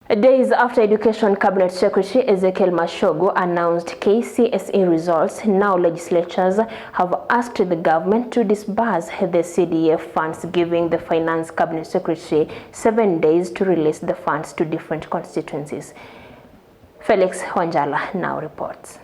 Days after Education Cabinet Secretary Ezekiel Mashogo announced KCSE results, now legislatures have asked the government to disburse the CDF funds, giving the Finance Cabinet Secretary 7 days to release the funds to different constituencies. Felix Wanjala now reports.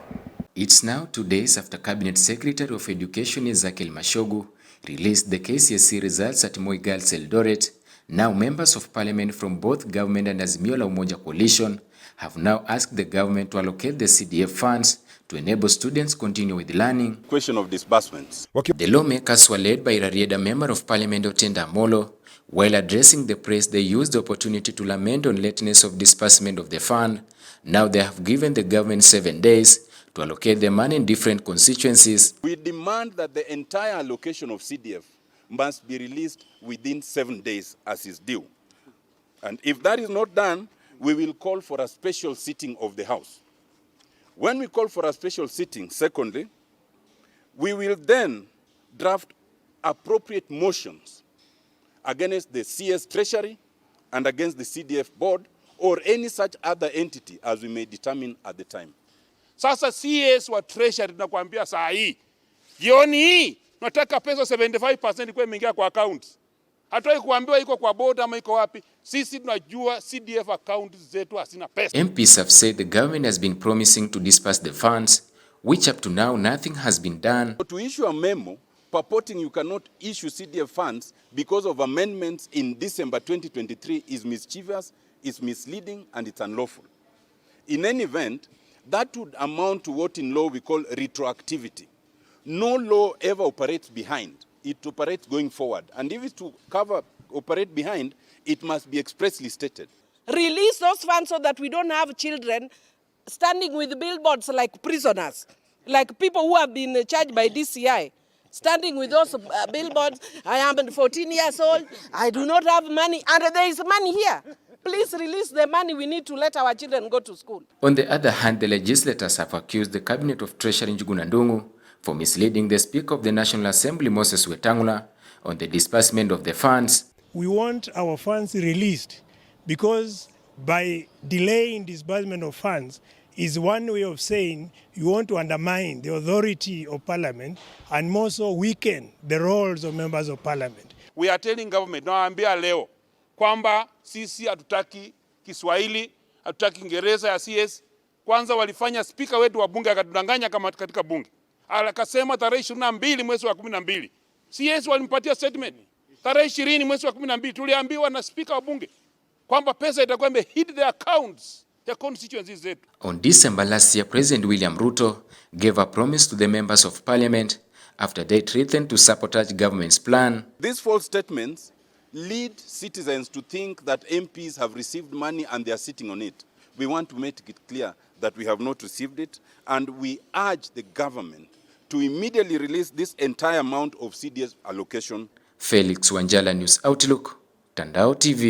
It's now 2 days after Cabinet Secretary of Education Ezekiel Mashogo released the KCSE results at Moi Girls Eldoret. Now members of parliament from both government and Azimio la Umoja coalition have now asked the government to allocate the CDF funds to enable students continue with learning. Question of disbursements. The lawmakers were led by Rarieda Member of Parliament Otenda Amolo. While addressing the press, they used the opportunity to lament on lateness of disbursement of the fund. Now they have given the government 7 days to allocate the money in different constituencies. We demand that the entire allocation of CDF must be released within 7 days as is due. And if that is not done, we will call for a special sitting of the House. When we call for a special sitting, secondly, we will then draft appropriate motions against the CS Treasury and against the CDF board or any such other entity as we may determine at the time. Sasa CS wa Treasury tunakuambia saa hii jioni hii nataka pesa 75% kwa imeingia kwa account. Hatoi kuambiwa iko kwa board ama iko wapi. Sisi tunajua CDF account zetu hasina pesa. MPs have said the government has been promising to disperse the funds, which up to now nothing has been done. To issue a memo purporting you cannot issue CDF funds because of amendments in December 2023 is mischievous, is misleading, and it's unlawful. In any event, that would amount to what in law we call retroactivity. No law ever operates behind. It operates going forward. And if it's to operate behind, it must be expressly stated. Release those funds so that we don't have children standing with billboards like prisoners, like people who have been charged by DCI, standing with those billboards. I am 14 years old, I do not have money, and there is money here. Please release the money we need to let our children go to school. On the other hand, the legislators have accused the Cabinet of Treasury Njuguna Ndung'u for misleading the Speaker of the National Assembly, Moses Wetangula, on the disbursement of the funds. We want our funds released because by delaying disbursement of funds is one way of saying you want to undermine the authority of Parliament and more so weaken the roles of members of Parliament. We are telling government, nawaambia leo, kwamba sisi hatutaki Kiswahili, hatutaki Kiingereza ya CS. Kwanza walifanya speaker wetu wa bunge akatudanganya kama katika bunge. Akasema tarehe 22 mwezi wa 12. CS walimpatia statement. Tarehe 20 mwezi wa 12 tuliambiwa na speaker wa bunge kwamba pesa itakuwa hit the accounts ya constituencies zetu. On December last year, President William Ruto gave a promise to the members of Parliament after they threatened to sabotage government's plan. These false statements lead citizens to think that MPs have received money and they are sitting on it. We want to make it clear that we have not received it, and we urge the government to immediately release this entire amount of CDS allocation. Felix Wanjala, News Outlook, Tandao TV.